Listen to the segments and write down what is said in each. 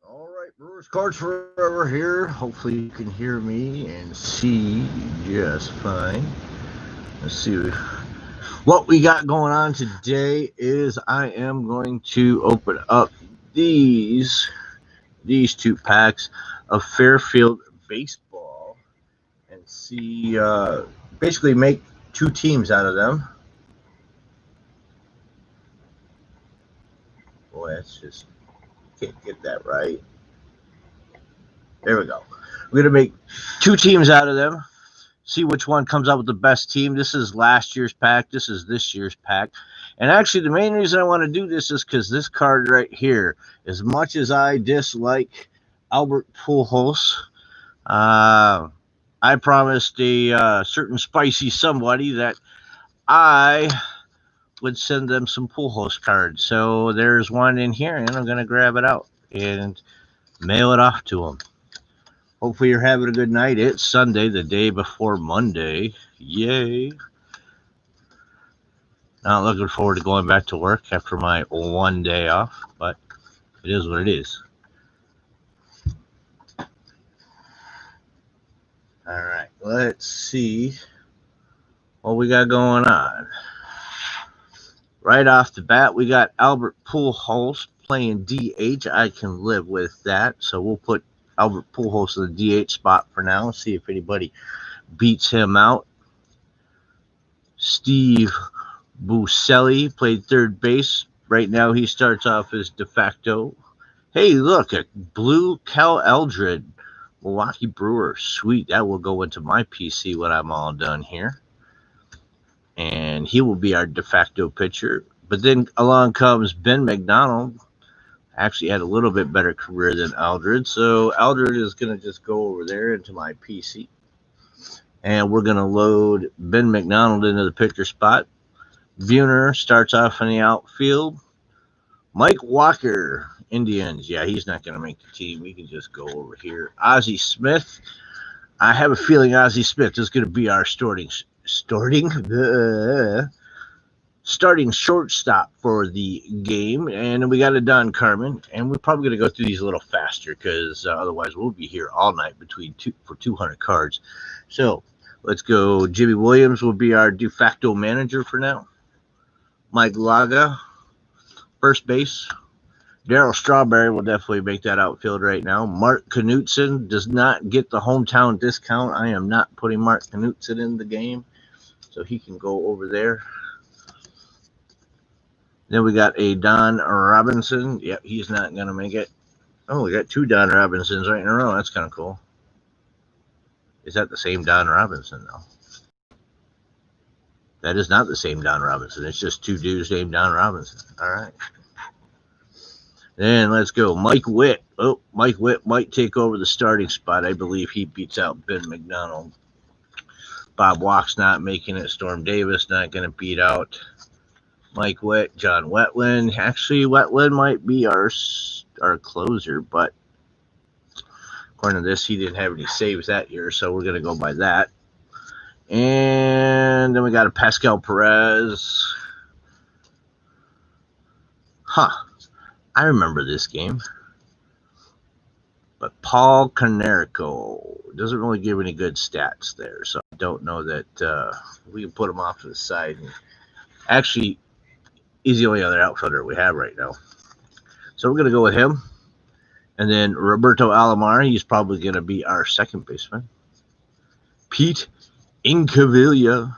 All right, Brewers Cards Forever here. Hopefully you can hear me and see just fine. Let's see what we got going on today. Is I am going to open up these two packs of Fairfield baseball and see basically make two teams out of them. Boy, that's just can't get that right. There we go. We're gonna make two teams out of them. See which one comes up with the best team. This is last year's pack. This is this year's pack. And actually, the main reason I want to do this is because this card right here, as much as I dislike Albert Pujols, I promised a certain spicy somebody that I would send them some Pujols cards. So there's one in here, and I'm going to grab it out and mail it off to them. Hopefully you're having a good night. It's Sunday, the day before Monday. Yay. Not looking forward to going back to work after my one day off, but it is what it is. All right, let's see what we got going on. Right off the bat, we got Albert Pujols playing DH. I can live with that, so we'll put Albert Pujols in the DH spot for now. See if anybody beats him out. Steve Buscemi played third base. Right now he starts off as de facto. Hey, look, a blue Cal Eldred, Milwaukee Brewers. Sweet, that will go into my PC when I'm all done here. And he will be our de facto pitcher. But then along comes Ben McDonald. Actually had a little bit better career than Aldred. So Aldred is going to just go over there into my PC. And we're going to load Ben McDonald into the pitcher spot. Buhner starts off in the outfield. Mike Walker, Indians. Yeah, he's not going to make the team. We can just go over here. Ozzie Smith. I have a feeling Ozzie Smith is going to be our starting shortstop for the game. And we got a Don Carmen. And we're probably going to go through these a little faster because otherwise we'll be here all night for 200 cards. So let's go. Jimmy Williams will be our de facto manager for now. Mike Laga, first base. Darryl Strawberry will definitely make that outfield right now. Mark Knutson does not get the hometown discount. I am not putting Mark Knutson in the game, so he can go over there. Then we got a Don Robinson. Yep, he's not going to make it. Oh, we got two Don Robinsons right in a row. That's kind of cool. Is that the same Don Robinson, though? That is not the same Don Robinson. It's just two dudes named Don Robinson. All right. Then let's go. Mike Witt. Oh, Mike Witt might take over the starting spot. I believe he beats out Ben McDonald. Bob Walk's not making it. Storm Davis not going to beat out Mike Witt. John Wetland. Actually, Wetland might be our closer, but according to this, he didn't have any saves that year, so we're going to go by that. And then we got a Pascal Perez. I remember this game. But Paul Canerico doesn't really give any good stats there, so I don't know that we can put him off to the side. And actually, he's the only other outfielder we have right now. So we're going to go with him. And then Roberto Alomar, he's probably going to be our second baseman. Pete Incaviglia,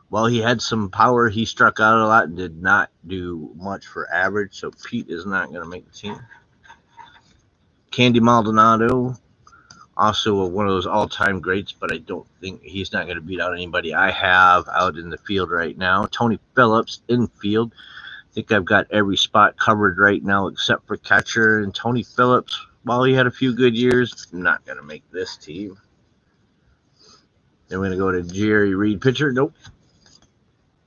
while he had some power, he struck out a lot and did not do much for average, so Pete is not going to make the team. Candy Maldonado, also one of those all-time greats, but I don't think he's not going to beat out anybody I have out in the field right now. Tony Phillips, infield. I think I've got every spot covered right now except for catcher. And Tony Phillips, while he had a few good years, not going to make this team. Then we're going to go to Jerry Reed, pitcher. Nope.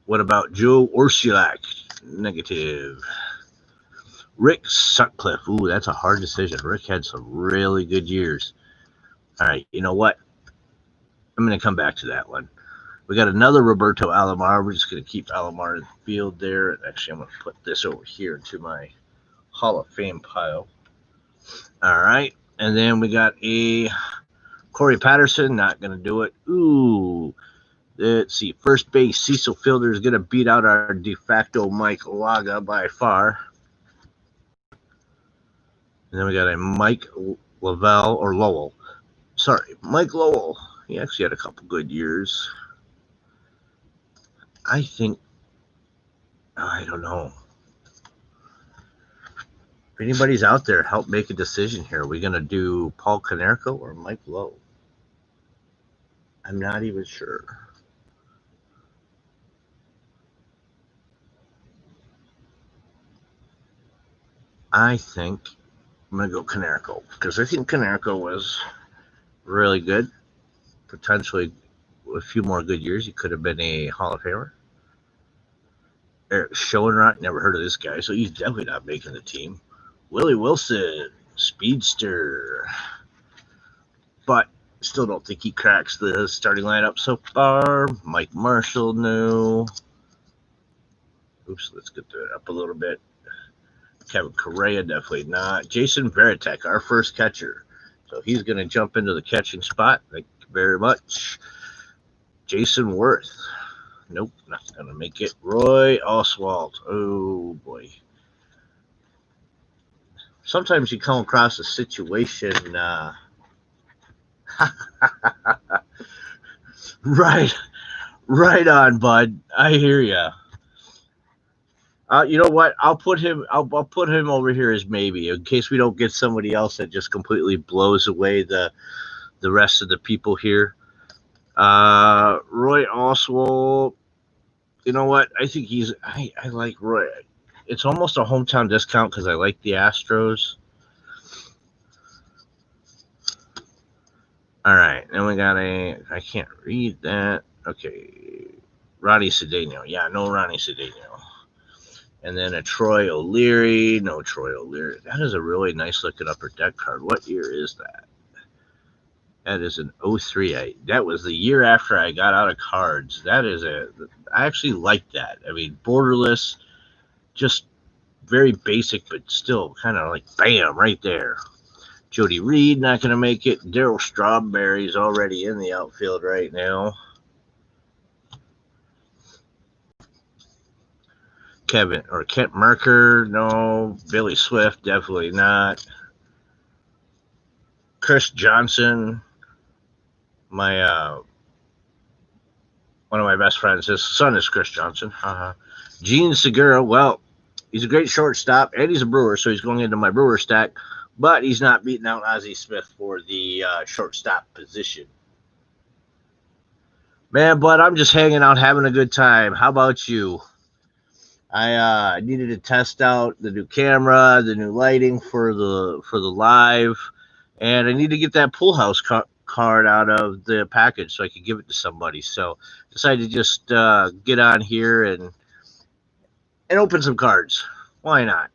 What about Joe Orsulak? Negative. Rick Sutcliffe. Ooh, that's a hard decision. Rick had some really good years. All right, you know what? I'm going to come back to that one. We got another Roberto Alomar. We're just going to keep Alomar in the field there. Actually, I'm going to put this over here to my Hall of Fame pile. All right. And then we got a Corey Patterson. Not going to do it. Ooh. Let's see. First base, Cecil Fielder is going to beat out our de facto Mike Laga by far. And then we got a Mike Lavelle or Lowell. Sorry, Mike Lowell. He actually had a couple good years. I think, I don't know. If anybody's out there, help make a decision here. Are we going to do Paul Konerko or Mike Lowe? I'm not even sure. I think I'm going to go Konerko because I think Konerko was really good. Potentially a few more good years. He could have been a Hall of Famer. Eric Schoenrott, never heard of this guy, so he's definitely not making the team. Willie Wilson, speedster. But still don't think he cracks the starting lineup so far. Mike Marshall, no. Oops, let's get that up a little bit. Kevin Correa, definitely not. Jason Varitek, our first catcher. So he's going to jump into the catching spot. Thank you very much. Jason Worth. Nope, not going to make it. Roy Oswald. Oh, boy. Sometimes you come across a situation. Right on, bud. I hear ya. You know what? I'll put him. I'll put him over here as maybe in case we don't get somebody else that just completely blows away the rest of the people here. Roy Oswald. You know what? I think he's. I like Roy. It's almost a hometown discount because I like the Astros. All right, then we got a. I can't read that. Okay, Ronnie Cedeno. Yeah, no Ronnie Cedeno. And then a Troy O'Leary. No Troy O'Leary. That is a really nice looking upper deck card. What year is that? That is an 03. That was the year after I got out of cards. That is I actually like that. I mean, borderless, just very basic, but still kind of like bam, right there. Jody Reed not going to make it. Darryl Strawberry's already in the outfield right now. Kent Merker, no. Billy Swift, definitely not. Chris Johnson, one of my best friends, his son is Chris Johnson. Gene Segura, well, he's a great shortstop, and he's a Brewer, so he's going into my Brewer stack, but he's not beating out Ozzie Smith for the shortstop position. Man, bud, I'm just hanging out, having a good time. How about you? I needed to test out the new camera, the new lighting for the live, and I need to get that pool house card out of the package so I could give it to somebody. So decided to just get on here and open some cards. Why not?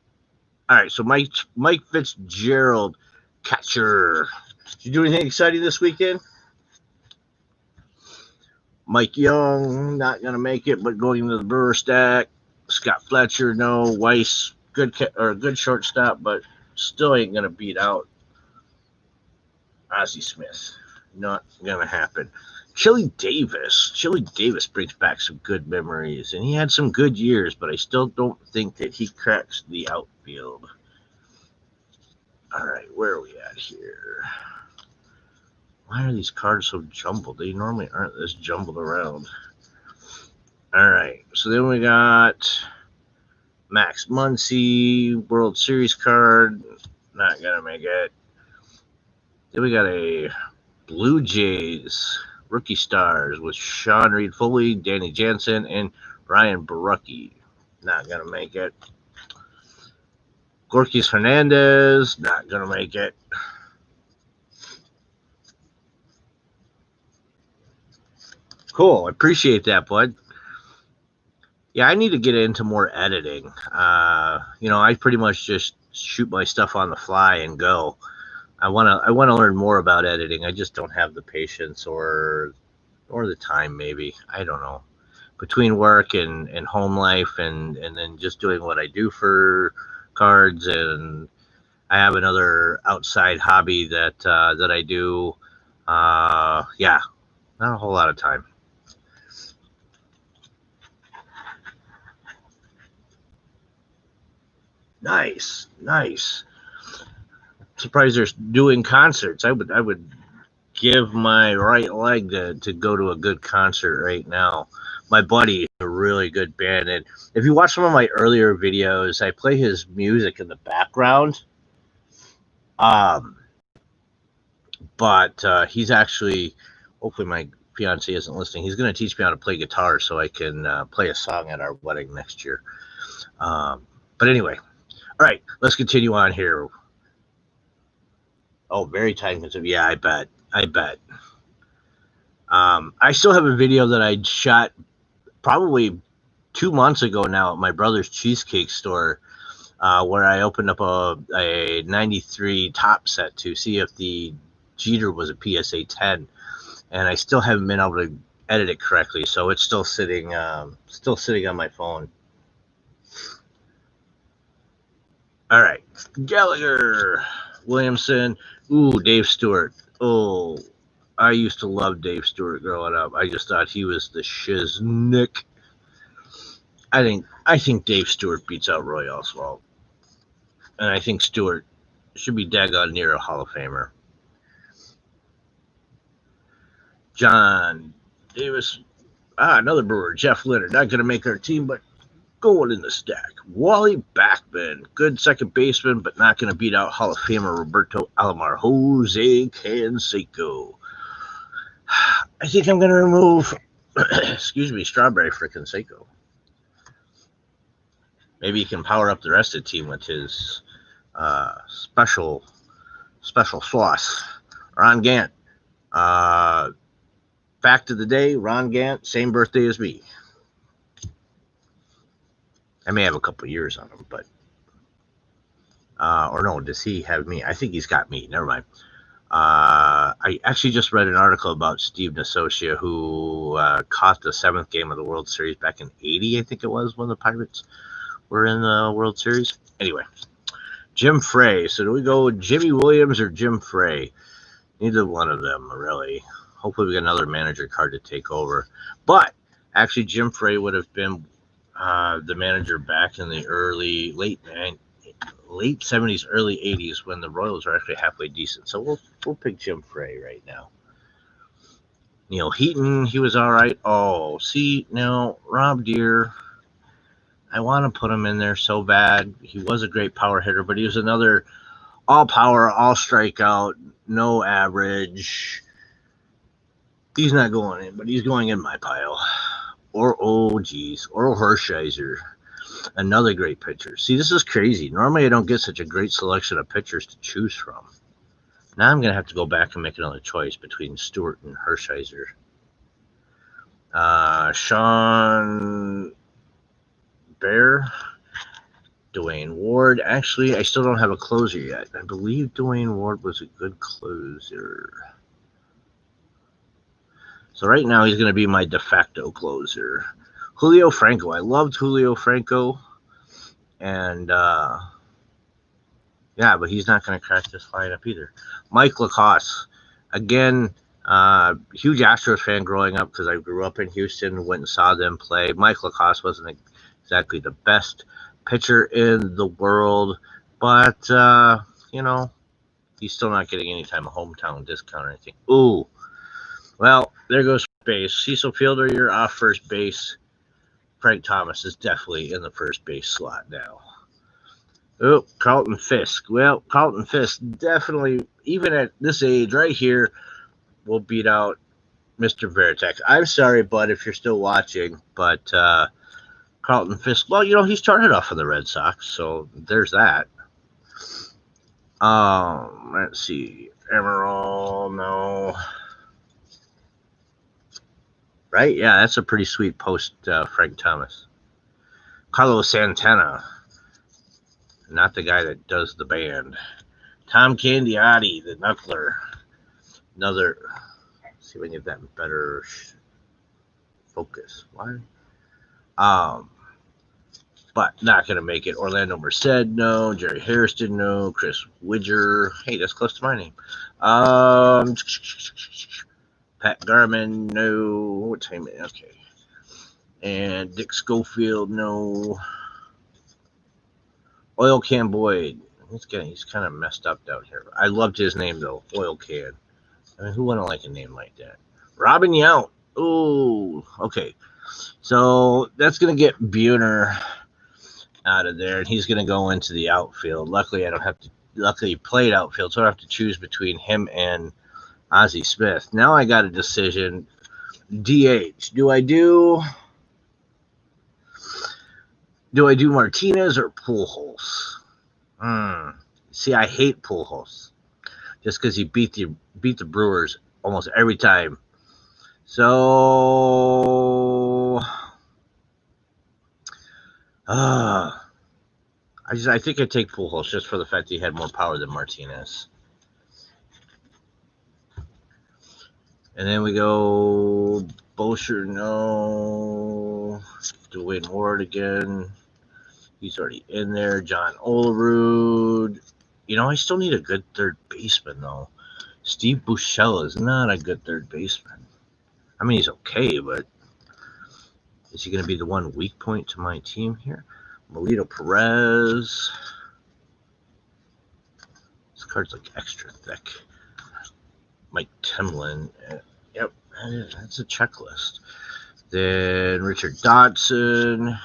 All right, so Mike Fitzgerald, catcher. Did you do anything exciting this weekend? Mike Young, not going to make it, but going into the Brewer stack. Scott Fletcher, no. Weiss, good shortstop, but still ain't going to beat out Ozzie Smith. Not going to happen. Chili Davis brings back some good memories, and he had some good years, but I still don't think that he cracks the outfield. All right, where are we at here? Why are these cards so jumbled? They normally aren't this jumbled around. All right, so then we got Max Muncy, World Series card. Not going to make it. Then we got a Blue Jays rookie stars with Sean Reed Foley, Danny Jansen, and Ryan Barucki. Not going to make it. Gorkis Hernandez. Not going to make it. Cool. I appreciate that, bud. Yeah, I need to get into more editing. I pretty much just shoot my stuff on the fly and go. I want to learn more about editing. I just don't have the patience or the time, maybe. I don't know. Between work and home life and then just doing what I do for cards and I have another outside hobby that I do. Yeah, not a whole lot of time. Nice, nice. Surprised they're doing concerts. I would give my right leg to go to a good concert right now. My buddy is a really good band, and if you watch some of my earlier videos, I play his music in the background. Um, but he's actually, hopefully, my fiance isn't listening. He's going to teach me how to play guitar so I can play a song at our wedding next year. But anyway, all right, let's continue on here. Oh, very time consuming. Yeah, I bet. I bet. I still have a video that I shot probably 2 months ago now at my brother's cheesecake store, where I opened up a 93 top set to see if the Jeter was a PSA 10, and I still haven't been able to edit it correctly, so it's still sitting on my phone. All right, Gallagher, Williamson, ooh, Dave Stewart. Oh, I used to love Dave Stewart growing up. I just thought he was the shiznick. I think Dave Stewart beats out Roy Oswalt, and I think Stewart should be daggone near a Hall of Famer. John Davis, another Brewer, Jeff Leonard, not going to make our team, but going in the stack. Wally Backman, good second baseman, but not going to beat out Hall of Famer Roberto Alomar. Jose Canseco. I think I'm going to remove, excuse me, Strawberry for Canseco. Maybe he can power up the rest of the team with his special sauce. Ron Gant. Fact of the day, Ron Gant, same birthday as me. I may have a couple years on him, but or no, does he have me? I think he's got me. Never mind. I actually just read an article about Steve Nasocia, who caught the 7th game of the World Series back in '80, I think it was, when the Pirates were in the World Series. Anyway, Jim Frey. So do we go Jimmy Williams or Jim Frey? Neither one of them, really. Hopefully we get another manager card to take over. But actually, Jim Frey would have been the manager back in the late 70s, early 80s, when the Royals were actually halfway decent. So we'll pick Jim Frey right now. Neil Heaton, he was all right. Oh, see, now Rob Deere, I want to put him in there so bad. He was a great power hitter, but he was another all power, all strikeout, no average. He's not going in, but he's going in my pile. Or, oh, geez, Oral Hershiser, another great pitcher. See, this is crazy. Normally I don't get such a great selection of pitchers to choose from. Now I'm going to have to go back and make another choice between Stewart and Hershiser. Sean Bear, Dwayne Ward. Actually, I still don't have a closer yet. I believe Dwayne Ward was a good closer. So right now he's going to be my de facto closer. Julio Franco. I loved Julio Franco. And, yeah, but he's not going to crack this lineup either. Mike Lacoste. Again, huge Astros fan growing up because I grew up in Houston, went and saw them play. Mike Lacoste wasn't exactly the best pitcher in the world, but, he's still not getting any type of hometown discount or anything. Ooh. Well, there goes base. Cecil Fielder, you're off first base. Frank Thomas is definitely in the first base slot now. Oh, Carlton Fisk. Well, Carlton Fisk definitely, even at this age right here, will beat out Mr. Veritek. I'm sorry, bud, if you're still watching, but Carlton Fisk, well, he started off for the Red Sox, so there's that. Let's see. Emerald, no. Right? Yeah, that's a pretty sweet post, Frank Thomas. Carlos Santana. Not the guy that does the band. Tom Candiotti, the knuckler. Another. Let's see if I can get that better focus. Why? but not going to make it. Orlando Merced, no. Jerry Hairston, no. Chris Widger. Hey, that's close to my name. Pat Garman, no. What time? Okay. And Dick Schofield, no. Oil Can Boyd. He's kind of messed up down here. I loved his name, though. Oil Can. I mean, who wouldn't like a name like that? Robin Yount. Ooh, okay. So that's going to get Buhner out of there, and he's going to go into the outfield. Luckily, I don't have to. Luckily, he played outfield, so I don't have to choose between him and Ozzie Smith. Now I got a decision. DH. Do I do Martinez or Pujols? See, I hate Pujols just because he beat the Brewers almost every time. So I think I'd take Pujols just for the fact that he had more power than Martinez. And then we go Bosher, no. Dwayne Ward again. He's already in there. John Olerud. I still need a good third baseman, though. Steve Buechele is not a good third baseman. I mean, he's okay, but is he going to be the one weak point to my team here? Melito Perez. This card's like extra thick. Mike Timlin. Yep, that's a checklist. Then Richard Dodson.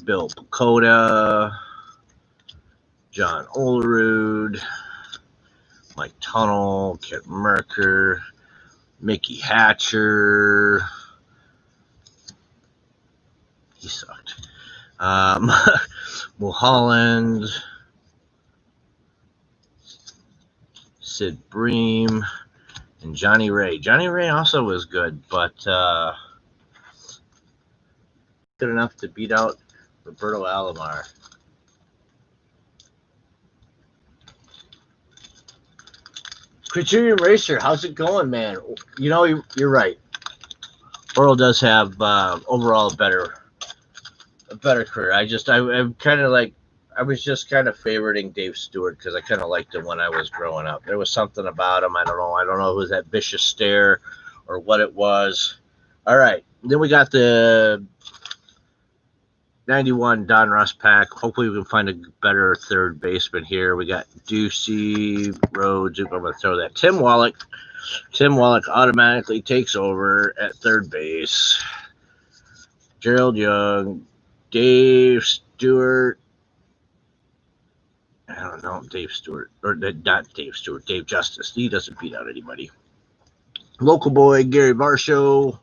Bill Pacoda. John Olerud. Mike Tunnell. Kent Merker. Mickey Hatcher. He sucked. Mulholland. Sid Bream. And Johnny Ray. Johnny Ray also was good, but good enough to beat out Roberto Alomar. Criterion Racer, how's it going, man? You're right. Earl does have overall a better career. I'm kind of like, I was just kind of favoriting Dave Stewart because I kind of liked him when I was growing up. There was something about him. I don't know if it was that vicious stare or what it was. All right. Then we got the 91 Don Russ pack. Hopefully we can find a better third baseman here. We got Ducey, Rhodes. I'm going to throw that. Tim Wallach. Tim Wallach automatically takes over at third base. Gerald Young, Dave Stewart. I don't know, Dave Stewart. Or not Dave Stewart, Dave Justice. He doesn't beat out anybody. Local boy, Gary Varsho.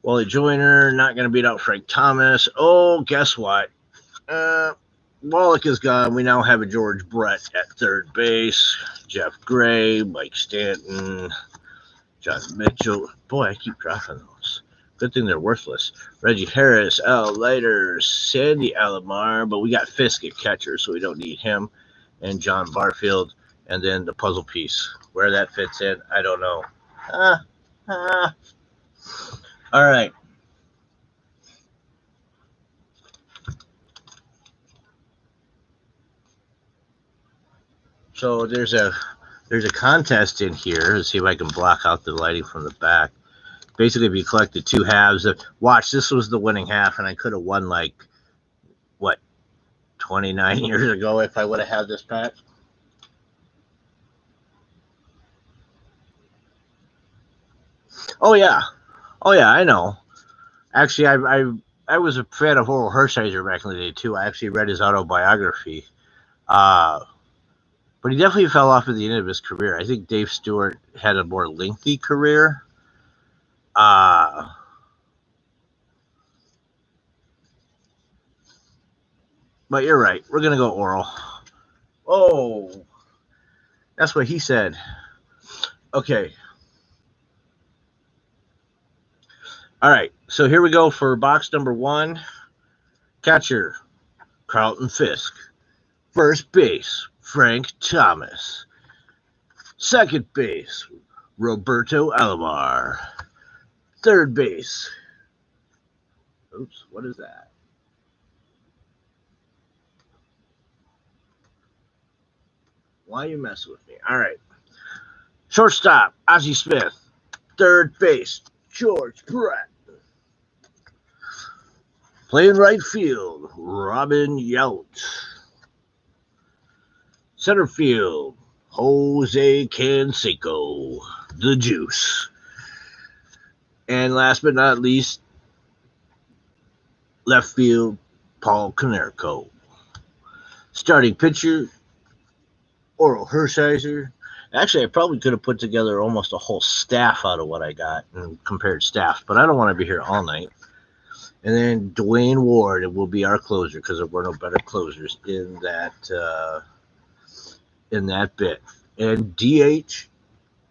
Wally Joyner, not going to beat out Frank Thomas. Oh, guess what? Wallach is gone. We now have a George Brett at third base. Jeff Gray, Mike Stanton, John Mitchell. Boy, I keep dropping those. Good thing they're worthless. Reggie Harris, Al Leiter, Sandy Alomar, but we got Fisk at catcher, so we don't need him. And John Barfield, and then the puzzle piece. Where that fits in, I don't know. All right. So there's a contest in here. Let's see if I can block out the lighting from the back. Basically, if you collected two halves, watch, this was the winning half, and I could have won 29 years ago if I would have had this pack. Oh yeah, I know. Actually, I was a fan of Oral Hershiser back in the day too. I actually read his autobiography. But he definitely fell off at the end of his career. I think Dave Stewart had a more lengthy career. But you're right. We're going to go Oral. Oh, that's what he said. Okay. All right. So here we go for box number 1. Catcher, Carlton Fisk. First base, Frank Thomas. Second base, Roberto Alomar. Third base. Oops, what is that? Why you messing with me? All right. Shortstop, Ozzie Smith. Third base, George Brett. Playing right field, Robin Yount. Center field, Jose Canseco, the Juice. And last but not least, left field, Paul Konerko. Starting pitcher, Oral Hershiser. Actually, I probably could have put together almost a whole staff out of what I got and compared staffs, but I don't want to be here all night. And then Dwayne Ward will be our closer because there were no better closers in that bit. And DH,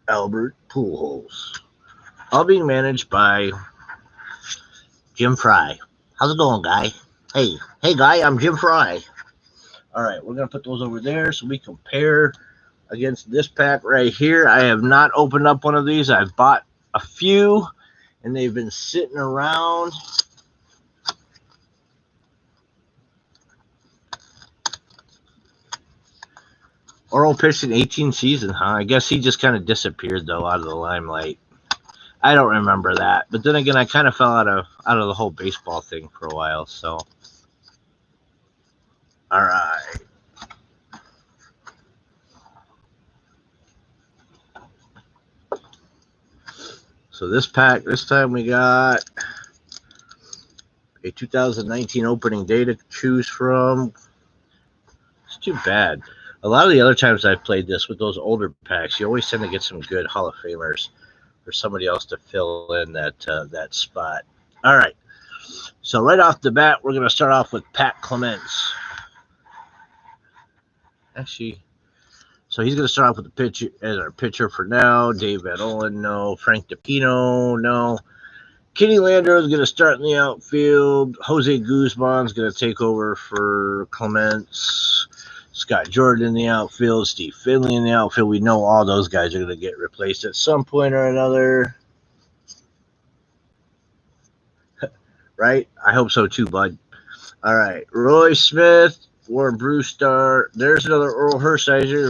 Albert Pujols. All being managed by Jim Fry. How's it going, guy? Hey, guy, I'm Jim Fry. All right, we're going to put those over there so we compare against this pack right here. I have not opened up one of these. I've bought a few, and they've been sitting around. Oral pitched in 18 seasons, huh? I guess he just kind of disappeared, though, out of the limelight. I don't remember that. But then again, I kind of fell out of the whole baseball thing for a while, so. All right. So this pack, this time we got a 2019 opening day to choose from. It's too bad. A lot of the other times I've played this with those older packs, you always tend to get some good Hall of Famers for somebody else to fill in that spot. All right. So right off the bat, we're going to start off with Pat Clements. Actually, so he's going to start off with the pitcher as our pitcher for now. Dave Van Olen, no. Frank DePino, no. Kenny Landreau is going to start in the outfield. Jose Guzman is going to take over for Clements. Scott Jordan in the outfield. Steve Finley in the outfield. We know all those guys are going to get replaced at some point or another. Right? I hope so too, bud. All right. Roy Smith, Warren Brewster. There's another Oral Hershiser.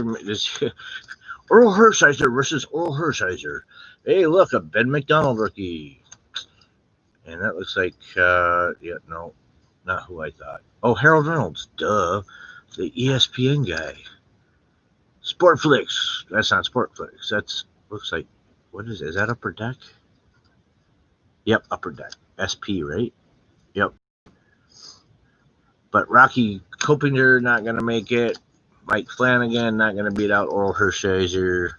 Oral Hershiser versus Oral Hershiser. Hey, look, a Ben McDonald rookie. And that looks like, no, not who I thought. Oh, Harold Reynolds. Duh. The ESPN guy. Sportflix. That's not Sportflix. That's, looks like, what is it? Is that Upper Deck? Yep, Upper Deck. SP, right? Yep. But Rocky Copinger not going to make it. Mike Flanagan not going to beat out Oral Hershiser.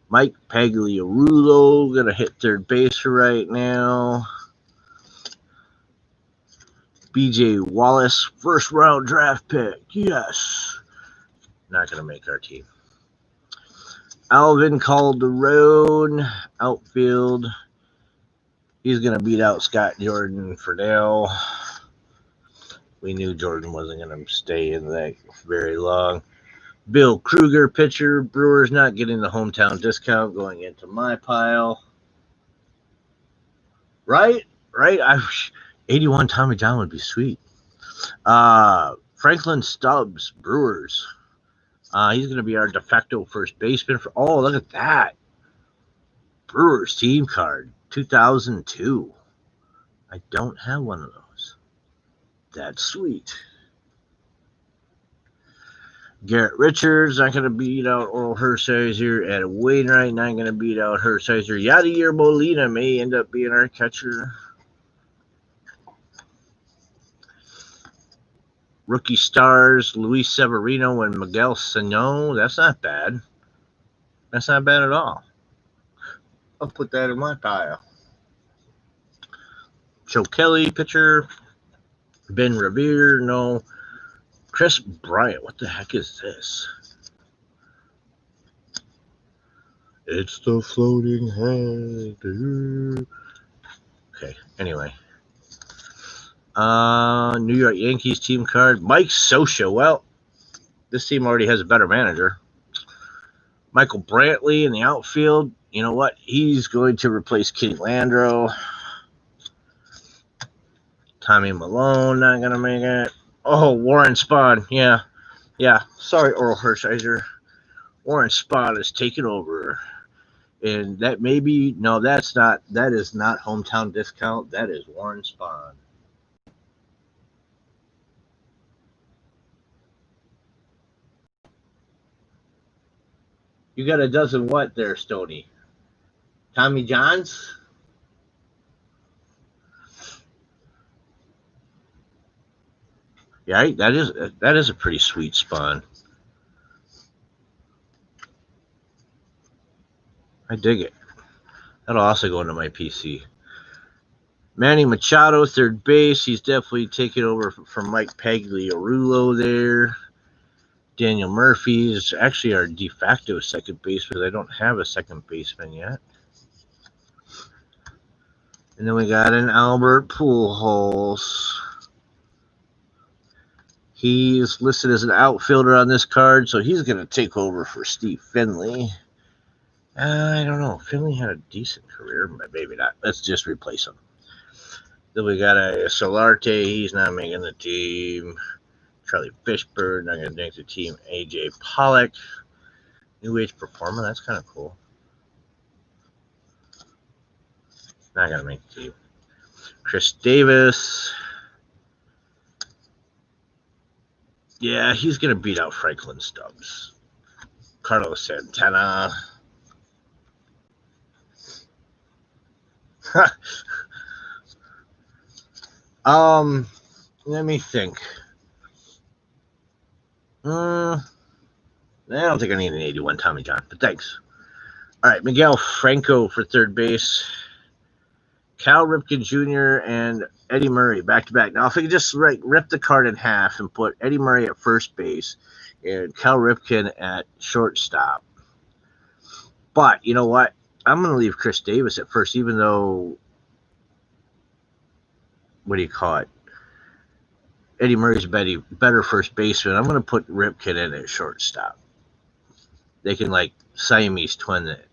Mike Pagliarulo going to hit third base for right now. BJ Wallace, first round draft pick. Yes. Not going to make our team. Alvin Calderon, outfield. He's going to beat out Scott Jordan for now. We knew Jordan wasn't going to stay in that very long. Bill Kruger, pitcher. Brewers not getting the hometown discount, going into my pile. Right? 81 Tommy John would be sweet. Franklin Stubbs, Brewers. He's going to be our de facto first baseman. Oh, look at that. Brewers team card, 2002. I don't have one of those. That's sweet. Garrett Richards not going to beat out Oral Hershiser. Ed Wainwright not going to beat out Hershiser. Yadier Molina may end up being our catcher. Rookie stars, Luis Severino and Miguel Sano. That's not bad. That's not bad at all. I'll put that in my pile. Joe Kelly, pitcher. Ben Revere, no. Chris Bryant, what the heck is this? It's the floating head. Okay, anyway. New York Yankees team card. Mike Scioscia. Well, this team already has a better manager. Michael Brantley in the outfield. You know what? He's going to replace Kenny Landreau. Tommy Malone not going to make it. Oh, Warren Spahn. Yeah. Yeah, sorry, Oral Hershiser. Warren Spahn is taking over. And that maybe, no, that is not hometown discount. That is Warren Spahn. You got a dozen what there, Stoney? Tommy John's? Yeah, that is a pretty sweet spawn. I dig it. That'll also go into my PC. Manny Machado, third base. He's definitely taking over from Mike Pagliarulo there. Daniel Murphy is actually our de facto second baseman. I don't have a second baseman yet. And then we got an Albert Pujols. He's listed as an outfielder on this card, so he's going to take over for Steve Finley. I don't know. Finley had a decent career, but maybe not. Let's just replace him. Then we got a Solarte. He's not making the team. Charlie Fishburne, not going to make the team. AJ Pollock, new age performer. That's kind of cool. Not going to make the team. Chris Davis. Yeah, he's going to beat out Franklin Stubbs. Carlos Santana. Let me think. I don't think I need an 81 Tommy John, but thanks. All right, Miguel Franco for third base. Cal Ripken Jr. and Eddie Murray back to back. Now, if we could just rip the card in half and put Eddie Murray at first base and Cal Ripken at shortstop. But you know what? I'm going to leave Chris Davis at first, even though, what do you call it? Eddie Murray's better first baseman. I'm going to put Ripken in at shortstop. They can like Siamese twin it.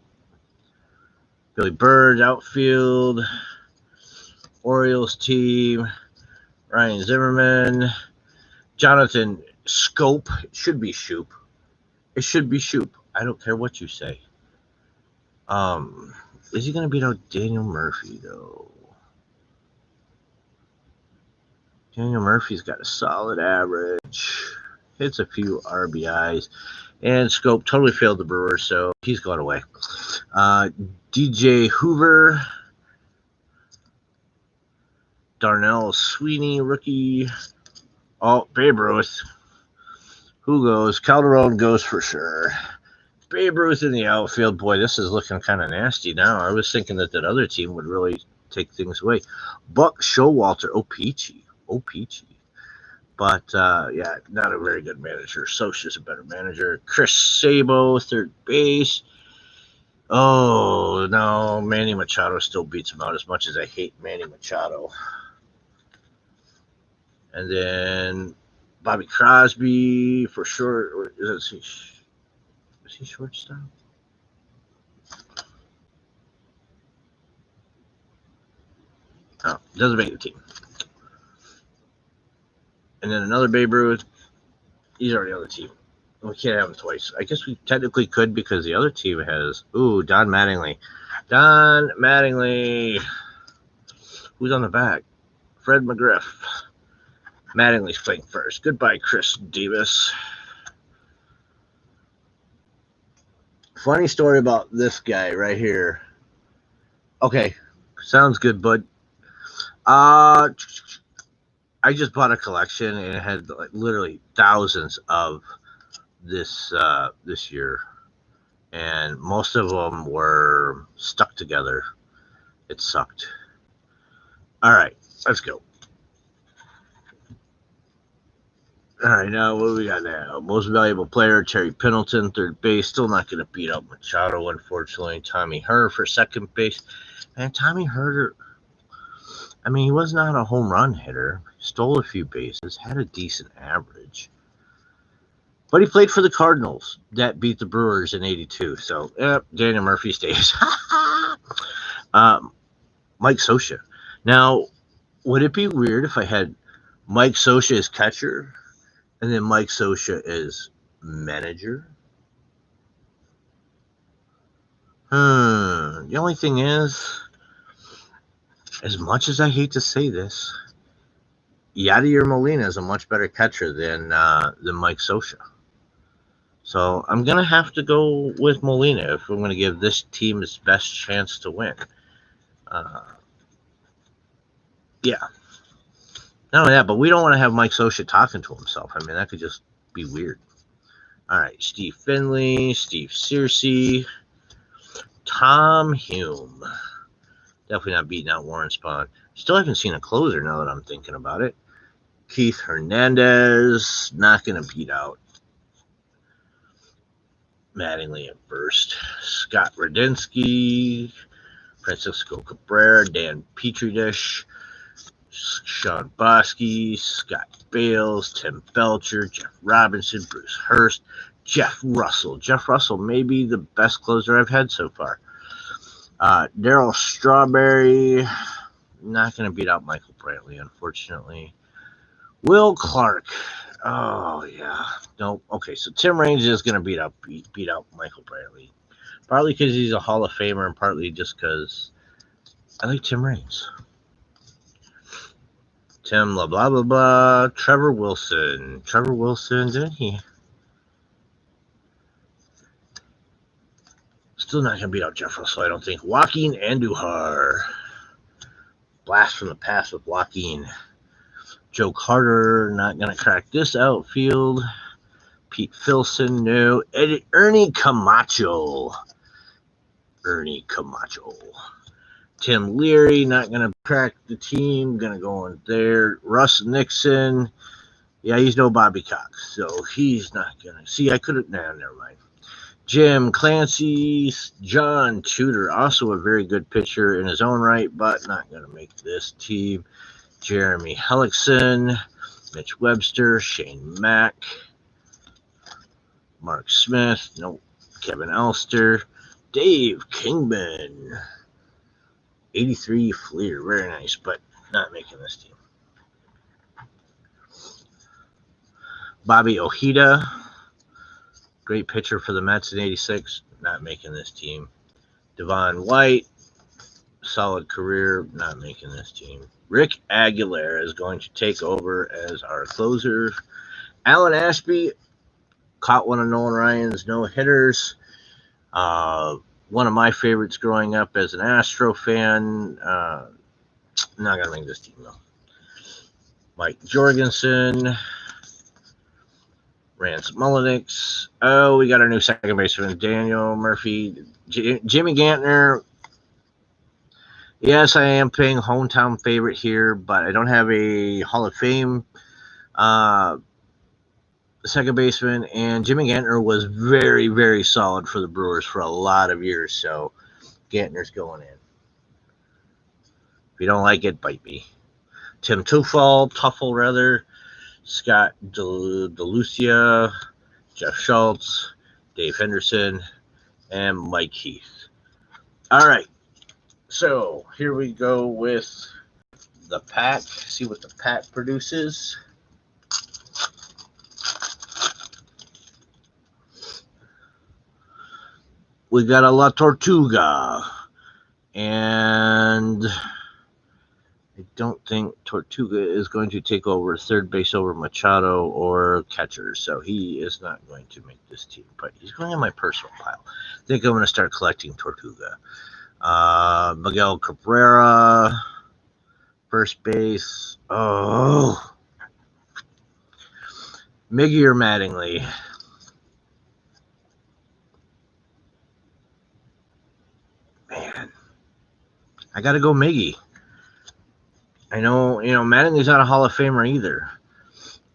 Billy Bird, outfield. Orioles team. Ryan Zimmerman. Jonathan Scope. It should be Shoop. It should be Shoop. I don't care what you say. Is he going to beat out Daniel Murphy, though? Daniel Murphy's got a solid average. Hits a few RBIs. And Scope totally failed the Brewers, so he's gone away. DJ Hoover. Darnell Sweeney, rookie. Oh, Babe Ruth. Who goes? Calderon goes for sure. Babe Ruth in the outfield. Boy, this is looking kind of nasty now. I was thinking that other team would really take things away. Buck Showalter. Oh, Peachy. But, yeah, not a very good manager. Socha's a better manager. Chris Sabo, third base. Oh, no. Manny Machado still beats him out as much as I hate Manny Machado. And then Bobby Crosby for sure. Or is he shortstop? No, doesn't make the team. And then another Babe Ruth. He's already on the team. We can't have him twice. I guess we technically could because the other team has. Ooh, Don Mattingly. Don Mattingly. Who's on the back? Fred McGriff. Mattingly's playing first. Goodbye, Chris Davis. Funny story about this guy right here. Okay, sounds good, bud. I just bought a collection and it had like literally thousands of this year, and most of them were stuck together. It sucked. All right, let's go. All right, now what do we got now? Most valuable player, Terry Pendleton, third base. Still not going to beat out Machado, unfortunately. Tommy Herr for second base. Man, Tommy Herr, I mean, he was not a home run hitter. Stole a few bases, had a decent average. But he played for the Cardinals that beat the Brewers in '82. So, Daniel Murphy stays. Mike Socha. Now, would it be weird if I had Mike Socha as catcher And then Mike Scioscia is manager. The only thing is, as much as I hate to say this, Yadier Molina is a much better catcher than Mike Scioscia. So I'm going to have to go with Molina if I'm going to give this team its best chance to win. Yeah. Not only that, but we don't want to have Mike Scioscia talking to himself. I mean, that could just be weird. All right, Steve Finley, Steve Searcy, Tom Hume. Definitely not beating out Warren Spahn. Still haven't seen a closer now that I'm thinking about it. Keith Hernandez, not going to beat out Mattingly at first. Scott Radinsky, Francisco Cabrera, Dan Petri Dish, Sean Bosky, Scott Bales, Tim Belcher, Jeff Robinson, Bruce Hurst, Jeff Russell. Jeff Russell may be the best closer I've had so far. Darryl Strawberry, not going to beat out Michael Brantley, unfortunately. Will Clark. Oh, yeah. Nope. Okay, so Tim Raines is going to beat out Michael Brantley. Partly because he's a Hall of Famer and partly just because I like Tim Raines. Tim blah, blah, blah, blah. Trevor Wilson. Trevor Wilson, didn't he? Still not going to beat out Jeff Russell, I don't think. Joaquin Andujar. Blast from the past with Joaquin. Joe Carter, not going to crack this outfield. Pete Filson, no. Ernie Camacho. Tim Leary, not going to crack the team. Going to go in there. Russ Nixon. Yeah, he's no Bobby Cox, so he's not going to. See, I could have. Nah, never mind. Jim Clancy, John Tudor, also a very good pitcher in his own right, but not going to make this team. Jeremy Hellickson, Mitch Webster, Shane Mack, Mark Smith, no, Kevin Elster, Dave Kingman, 83 Fleer, very nice, but not making this team. Bobby Ojeda, great pitcher for the Mets in 86, not making this team. Devon White, solid career, not making this team. Rick Aguilar is going to take over as our closer. Alan Ashby caught one of Nolan Ryan's no-hitters. One of my favorites growing up as an Astro fan. Not going to make this team, though. Mike Jorgensen. Rance Mullenix. Oh, we got our new second baseman, Daniel Murphy. Jimmy Gantner. Yes, I am paying hometown favorite here, but I don't have a Hall of Fame second baseman, and Jimmy Gantner was very, very solid for the Brewers for a lot of years, so Gantner's going in. If you don't like it, bite me. Tim Tuffle rather, Scott DeLucia, Jeff Schultz, Dave Henderson, and Mike Heath. All right, so here we go with the pack. See what the pack produces. We got a La Tortuga, and I don't think Tortuga is going to take over third base over Machado or catcher, so he is not going to make this team, but he's going in my personal pile. I think I'm going to start collecting Tortuga. Miguel Cabrera, first base. Oh, Miggy or Mattingly? Man, I got to go Miggy. I know, Mattingly's not a Hall of Famer either,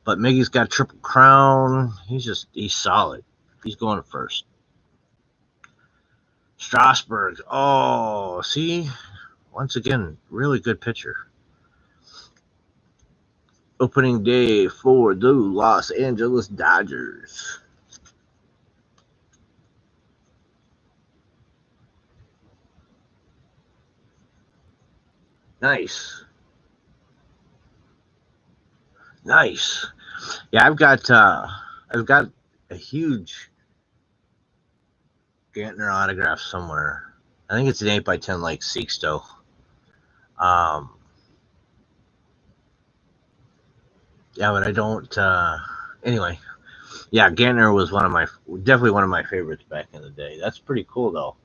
but Miggy's got Triple Crown. He's solid. He's going first. Strasburg. Oh, see? Once again, really good pitcher. Opening day for the Los Angeles Dodgers. Nice. Yeah, I've got a huge Gantner autograph somewhere. I think it's an 8x10 like Sixto. Um, yeah, but I don't. Anyway, yeah, Gantner was definitely one of my favorites back in the day. That's pretty cool though.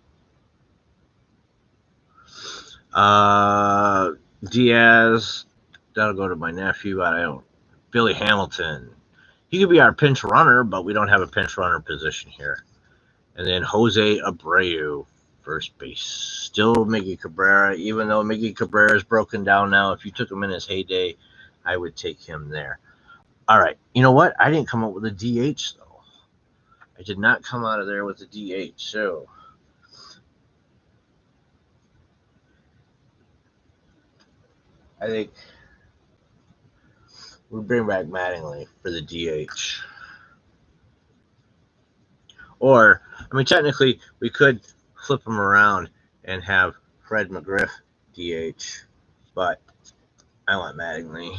Uh, Diaz, that'll go to my nephew. I don't. Billy Hamilton. He could be our pinch runner, but we don't have a pinch runner position here. And then Jose Abreu, first base. Still Miggy Cabrera, even though Miggy Cabrera is broken down now. If you took him in his heyday, I would take him there. All right. You know what? I didn't come up with a DH, though. I did not come out of there with a DH. So I think we bring back Mattingly for the DH. Or, I mean, technically, we could flip him around and have Fred McGriff DH, but I want Mattingly.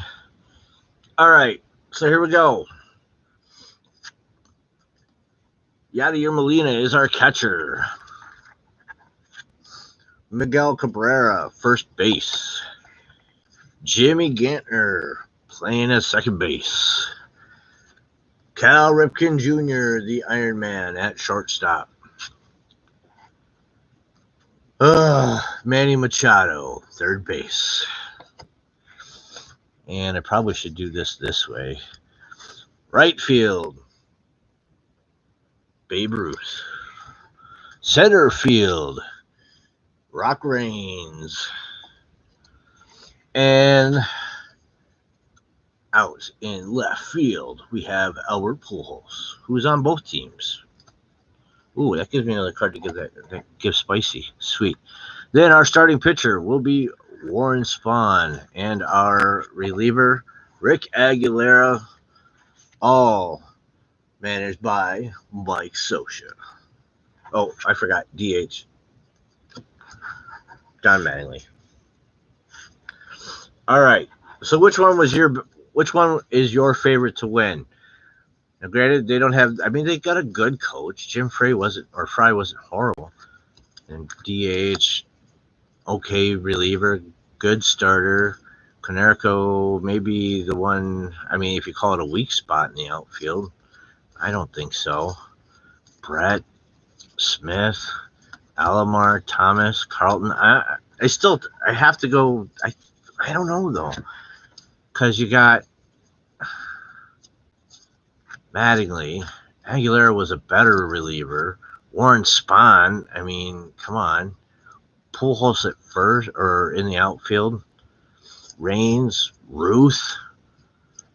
All right, so here we go. Yadier Molina is our catcher. Miguel Cabrera, first base. Jimmy Gantner playing at second base. Cal Ripken Jr., the Iron Man, at shortstop. Manny Machado, third base. And I probably should do this way. Right field, Babe Ruth. Center field, Rock Reigns. And out in left field, we have Albert Pujols, who's on both teams. Ooh, that gives me another card to give Spicy. Sweet. Then our starting pitcher will be Warren Spahn, and our reliever, Rick Aguilera, all managed by Mike Scioscia. Oh, I forgot, DH. Don Mattingly. All right. So which one is your favorite to win? Now, granted, they don't have. I mean, they got a good coach. Jim Fry wasn't horrible. And DH, okay reliever, good starter. Konerko, maybe the one. I mean, if you call it a weak spot in the outfield, I don't think so. Brett, Smith, Alomar, Thomas, Carlton. I have to go. I don't know though, because you got Mattingly. Aguilera was a better reliever. Warren Spahn, I mean, come on. Pujols at first or in the outfield. Reigns, Ruth,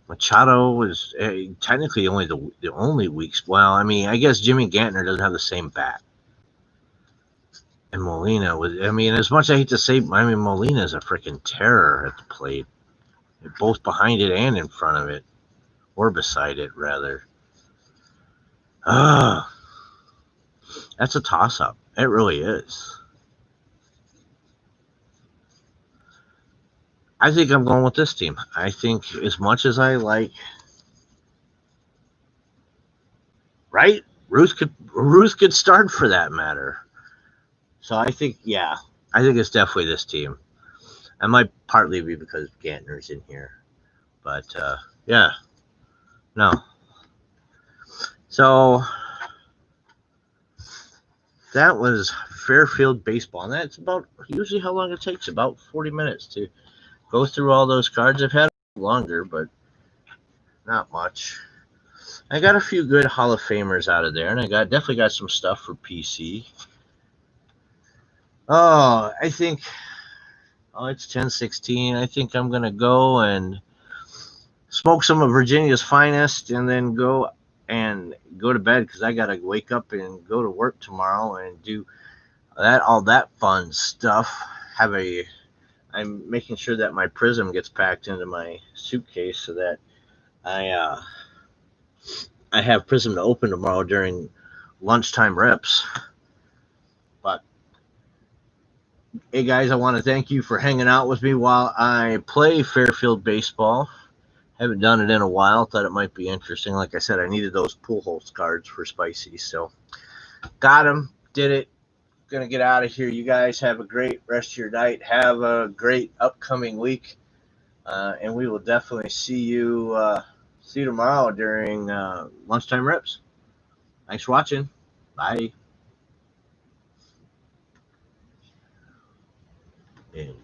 Machado was technically only the only weak. Well, I mean, I guess Jimmy Gantner doesn't have the same bat. And Molina was. I mean, as much as I hate to say, I mean, Molina is a freaking terror at the plate, both behind it and in front of it, or beside it, rather. That's a toss-up. It really is. I think I'm going with this team. I think as much as I like, right? Ruth could start for that matter. So I think, yeah, I think it's definitely this team. It might partly be because Gantner's in here, but yeah, no. So that was Fairfield baseball, and that's about usually how long it takes, about 40 minutes to go through all those cards. I've had longer, but not much. I got a few good Hall of Famers out of there, and I definitely got some stuff for PC. Oh, I think it's 10:16. I think I'm gonna go and smoke some of Virginia's finest, and then go to bed because I gotta wake up and go to work tomorrow and do all that fun stuff. I'm making sure that my Prism gets packed into my suitcase so that I have Prism to open tomorrow during lunchtime reps. But hey guys, I want to thank you for hanging out with me while I play Fairfield baseball. Haven't done it in a while. Thought it might be interesting. Like I said, I needed those pool holes cards for spicy, so got them. Did it. Gonna get out of here. You guys have a great rest of your night. Have a great upcoming week, and we will definitely see you tomorrow during lunchtime reps. Thanks for watching. Bye. And